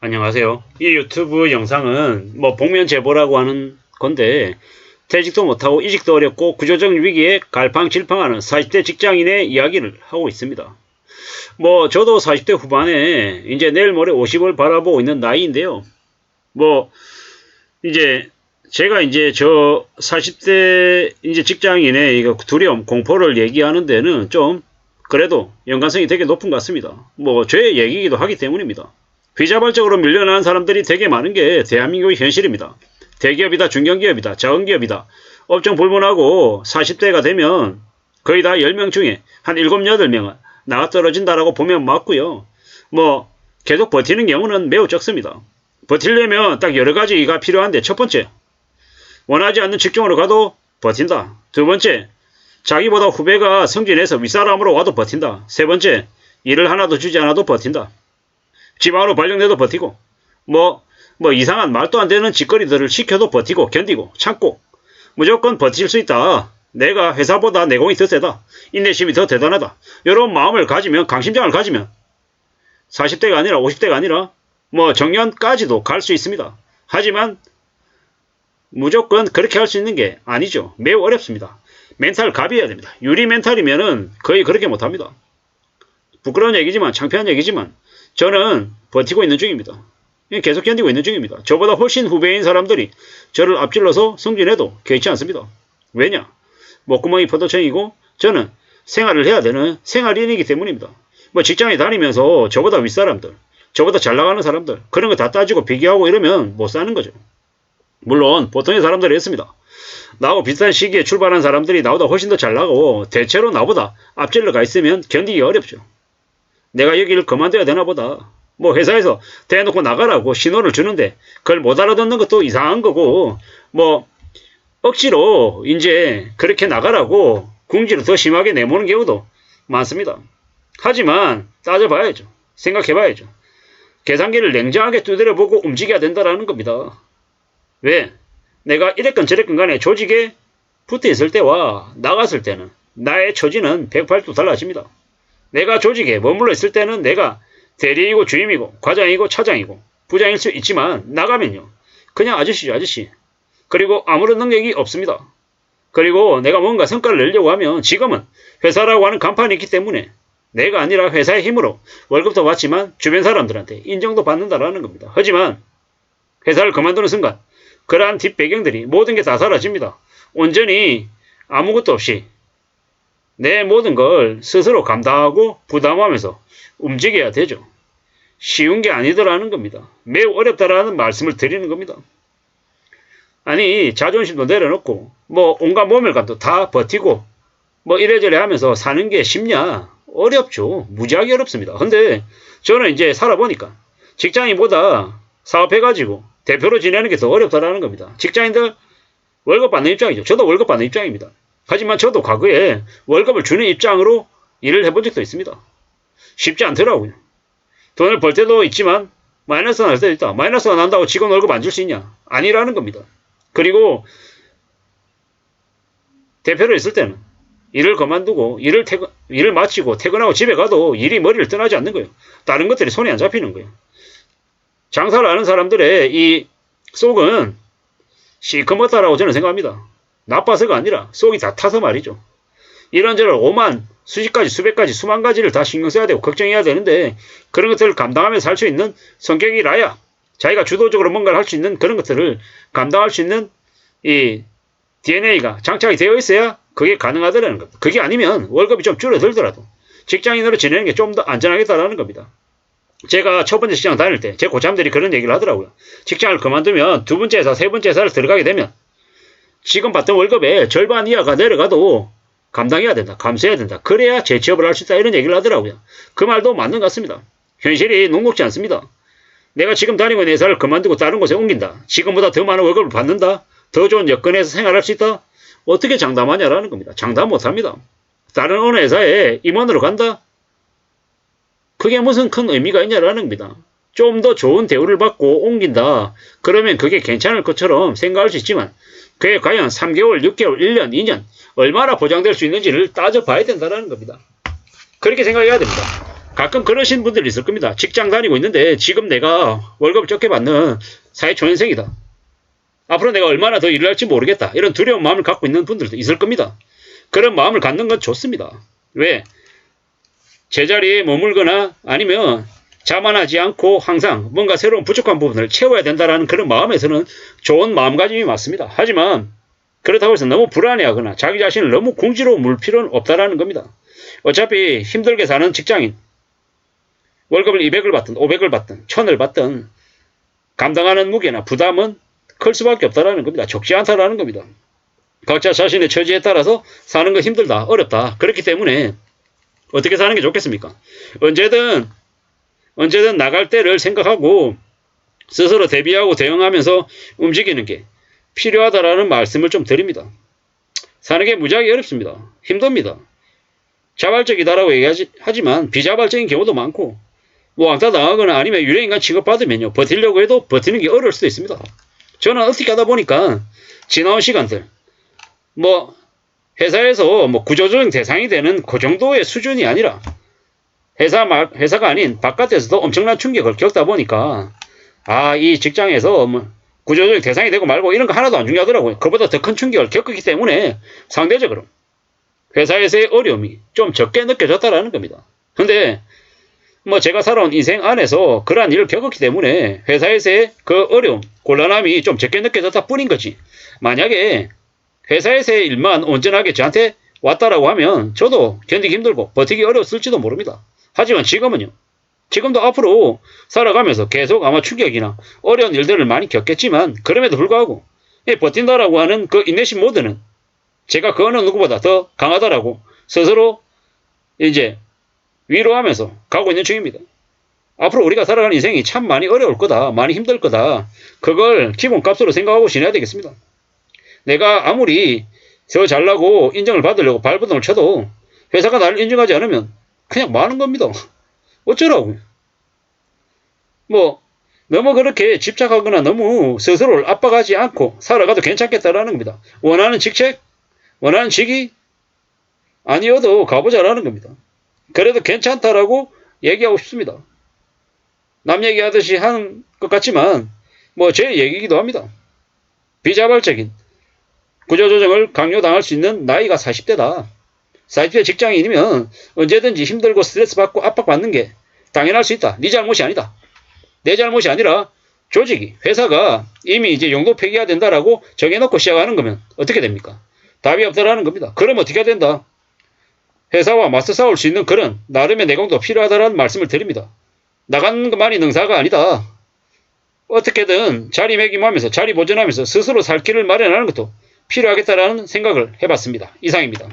안녕하세요. 이 유튜브 영상은 복면 제보라고 하는 건데, 퇴직도 못하고 이직도 어렵고 구조적 위기에 갈팡질팡하는 40대 직장인의 이야기를 하고 있습니다. 저도 40대 후반에 이제 내일 모레 50을 바라보고 있는 나이인데요. 이제 제가 이제 저 40대 이제 직장인의 이거 두려움, 공포를 얘기하는 데는 좀 그래도 연관성이 되게 높은 것 같습니다. 제 얘기이기도 하기 때문입니다. 비자발적으로 밀려나는 사람들이 되게 많은 게 대한민국의 현실입니다. 대기업이다, 중견기업이다, 작은기업이다. 업종 불문하고 40대가 되면 거의 다 10명 중에 한 7, 8명은 나가 떨어진다라고 보면 맞고요. 계속 버티는 경우는 매우 적습니다. 버티려면 딱 여러 가지가 필요한데, 첫 번째, 원하지 않는 직종으로 가도 버틴다. 두 번째, 자기보다 후배가 승진해서 윗사람으로 와도 버틴다. 세 번째, 일을 하나도 주지 않아도 버틴다. 지방으로 발령내도 버티고, 이상한 말도 안 되는 짓거리들을 시켜도 버티고, 견디고, 참고, 무조건 버틸 수 있다. 내가 회사보다 내공이 더 세다. 인내심이 더 대단하다. 이런 마음을 가지면, 강심장을 가지면, 40대가 아니라 50대가 아니라, 정년까지도 갈 수 있습니다. 하지만, 무조건 그렇게 할 수 있는 게 아니죠. 매우 어렵습니다. 멘탈 갑이어야 됩니다. 유리 멘탈이면은 거의 그렇게 못합니다. 부끄러운 얘기지만, 창피한 얘기지만, 저는 버티고 있는 중입니다. 계속 견디고 있는 중입니다. 저보다 훨씬 후배인 사람들이 저를 앞질러서 승진해도 개의치 않습니다. 왜냐? 목구멍이 포도청이고 저는 생활을 해야 되는 생활인이기 때문입니다. 직장에 다니면서 저보다 윗사람들, 저보다 잘 나가는 사람들, 그런 거 다 따지고 비교하고 이러면 못 사는 거죠. 물론 보통의 사람들이 있습니다. 나하고 비슷한 시기에 출발한 사람들이 나보다 훨씬 더 잘 나가고 대체로 나보다 앞질러 가 있으면 견디기 어렵죠. 내가 여기를 그만둬야 되나 보다. 회사에서 대놓고 나가라고 신호를 주는데 그걸 못 알아듣는 것도 이상한 거고, 억지로 이제 그렇게 나가라고 궁지를 더 심하게 내모는 경우도 많습니다. 하지만 따져봐야죠. 생각해봐야죠. 계산기를 냉정하게 두드려보고 움직여야 된다는 겁니다. 왜? 내가 이랬건 저랬건 간에 조직에 붙어있을 때와 나갔을 때는 나의 처지는 180도 달라집니다. 내가 조직에 머물러 있을 때는 내가 대리이고 주임이고 과장이고 차장이고 부장일 수 있지만 나가면요, 그냥 아저씨죠, 아저씨. 그리고 아무런 능력이 없습니다. 그리고 내가 뭔가 성과를 내려고 하면 지금은 회사라고 하는 간판이 있기 때문에 내가 아니라 회사의 힘으로 월급도 받지만 주변 사람들한테 인정도 받는다라는 겁니다. 하지만 회사를 그만두는 순간 그러한 뒷배경들이 모든 게 다 사라집니다. 온전히 아무것도 없이 내 모든 걸 스스로 감당하고 부담하면서 움직여야 되죠. 쉬운 게 아니더라는 겁니다. 매우 어렵다라는 말씀을 드리는 겁니다. 아니, 자존심도 내려놓고 온갖 모멸감도 다 버티고 이래저래 하면서 사는 게 쉽냐? 어렵죠. 무지하게 어렵습니다. 근데 저는 이제 살아보니까 직장인보다 사업해가지고 대표로 지내는 게 더 어렵다라는 겁니다. 직장인들 월급 받는 입장이죠. 저도 월급 받는 입장입니다. 하지만 저도 과거에 월급을 주는 입장으로 일을 해본 적도 있습니다. 쉽지 않더라고요. 돈을 벌 때도 있지만 마이너스가 날 때도 있다. 마이너스가 난다고 직원 월급 안 줄 수 있냐? 아니라는 겁니다. 그리고 대표로 있을 때는 일을 그만두고 일을 마치고 퇴근하고 집에 가도 일이 머리를 떠나지 않는 거예요. 다른 것들이 손에 안 잡히는 거예요. 장사를 하는 사람들의 이 속은 시커멓다라고 저는 생각합니다. 나빠서가 아니라 속이 다 타서 말이죠. 이런저런 오만, 수십 가지, 수백 가지, 수만 가지를 다 신경 써야 되고 걱정해야 되는데 그런 것들을 감당하면서 살 수 있는 성격이라야 자기가 주도적으로 뭔가를 할 수 있는 그런 것들을 감당할 수 있는 이 DNA가 장착이 되어 있어야 그게 가능하다는 겁니다. 그게 아니면 월급이 좀 줄어들더라도 직장인으로 지내는 게 좀 더 안전하겠다라는 겁니다. 제가 첫 번째 직장 다닐 때 제 고참들이 그런 얘기를 하더라고요. 직장을 그만두면 두 번째 회사, 세 번째 회사를 들어가게 되면 지금 받던 월급의 절반 이하가 내려가도 감당해야 된다. 감수해야 된다. 그래야 재취업을 할 수 있다. 이런 얘기를 하더라고요. 그 말도 맞는 것 같습니다. 현실이 녹록지 않습니다. 내가 지금 다니고 있는 회사를 그만두고 다른 곳에 옮긴다. 지금보다 더 많은 월급을 받는다. 더 좋은 여건에서 생활할 수 있다. 어떻게 장담하냐라는 겁니다. 장담 못합니다. 다른 어느 회사에 임원으로 간다. 그게 무슨 큰 의미가 있냐라는 겁니다. 좀 더 좋은 대우를 받고 옮긴다. 그러면 그게 괜찮을 것처럼 생각할 수 있지만 그게 과연 3개월, 6개월, 1년, 2년 얼마나 보장될 수 있는지를 따져봐야 된다는 겁니다. 그렇게 생각해야 됩니다. 가끔 그러신 분들 있을 겁니다. 직장 다니고 있는데 지금 내가 월급을 적게 받는 사회초년생이다. 앞으로 내가 얼마나 더 일을 할지 모르겠다. 이런 두려운 마음을 갖고 있는 분들도 있을 겁니다. 그런 마음을 갖는 건 좋습니다. 왜? 제자리에 머물거나 아니면 자만하지 않고 항상 뭔가 새로운 부족한 부분을 채워야 된다는 그런 마음에서는 좋은 마음가짐이 맞습니다. 하지만 그렇다고 해서 너무 불안해하거나 자기 자신을 너무 궁지로 물 필요는 없다라는 겁니다. 어차피 힘들게 사는 직장인, 월급을 200을 받든 500을 받든 1000을 받든 감당하는 무게나 부담은 클 수밖에 없다라는 겁니다. 적지 않다라는 겁니다. 각자 자신의 처지에 따라서 사는 거 힘들다, 어렵다. 그렇기 때문에 어떻게 사는 게 좋겠습니까? 언제든 나갈 때를 생각하고 스스로 대비하고 대응하면서 움직이는 게 필요하다라는 말씀을 좀 드립니다. 사는 게 무지하게 어렵습니다. 힘듭니다. 자발적이다라고 얘기하지만 비자발적인 경우도 많고 뭐 왕따 당하거나 아니면 유령인간 취급받으면요. 버티려고 해도 버티는 게 어려울 수도 있습니다. 저는 어떻게 하다 보니까 지나온 시간들 뭐 회사에서 뭐 구조조정 대상이 되는 그 정도의 수준이 아니라 회사가 아닌 바깥에서도 엄청난 충격을 겪다 보니까 이 직장에서 뭐 구조조정 대상이 되고 말고 이런 거 하나도 안 중요하더라고요. 그보다 더 큰 충격을 겪었기 때문에 상대적으로 회사에서의 어려움이 좀 적게 느껴졌다라는 겁니다. 근데 뭐 제가 살아온 인생 안에서 그러한 일을 겪었기 때문에 회사에서의 그 어려움, 곤란함이 좀 적게 느껴졌다 뿐인 거지. 만약에 회사에서의 일만 온전하게 저한테 왔다라고 하면 저도 견디기 힘들고 버티기 어려웠을지도 모릅니다. 하지만 지금도 앞으로 살아가면서 계속 아마 충격이나 어려운 일들을 많이 겪겠지만 그럼에도 불구하고 버틴다라고 하는 그 인내심 모드는 제가 그 어느 누구보다 더 강하다라고 스스로 이제 위로하면서 가고 있는 중입니다. 앞으로 우리가 살아가는 인생이 참 많이 어려울 거다. 많이 힘들 거다. 그걸 기본값으로 생각하고 지내야 되겠습니다. 내가 아무리 더 잘나고 인정을 받으려고 발버둥을 쳐도 회사가 나를 인정하지 않으면 그냥 많은 겁니다. 어쩌라고요. 뭐 너무 그렇게 집착하거나 너무 스스로를 압박하지 않고 살아가도 괜찮겠다라는 겁니다. 원하는 직책, 원하는 직위 아니어도 가보자라는 겁니다. 그래도 괜찮다라고 얘기하고 싶습니다. 남 얘기하듯이 하는 것 같지만 뭐 제 얘기이기도 합니다. 비자발적인 구조조정을 강요당할 수 있는 나이가 40대다. 40대 직장인이면 언제든지 힘들고 스트레스 받고 압박받는 게 당연할 수 있다. 네 잘못이 아니다. 내 잘못이 아니라 조직이, 회사가 이미 이제 용도 폐기해야 된다라고 정해놓고 시작하는 거면 어떻게 됩니까? 답이 없다라는 겁니다. 그럼 어떻게 해야 된다? 회사와 맞서 싸울 수 있는 그런 나름의 내공도 필요하다라는 말씀을 드립니다. 나가는 것만이 능사가 아니다. 어떻게든 자리매김하면서 자리 보존하면서 스스로 살 길을 마련하는 것도 필요하겠다라는 생각을 해봤습니다. 이상입니다.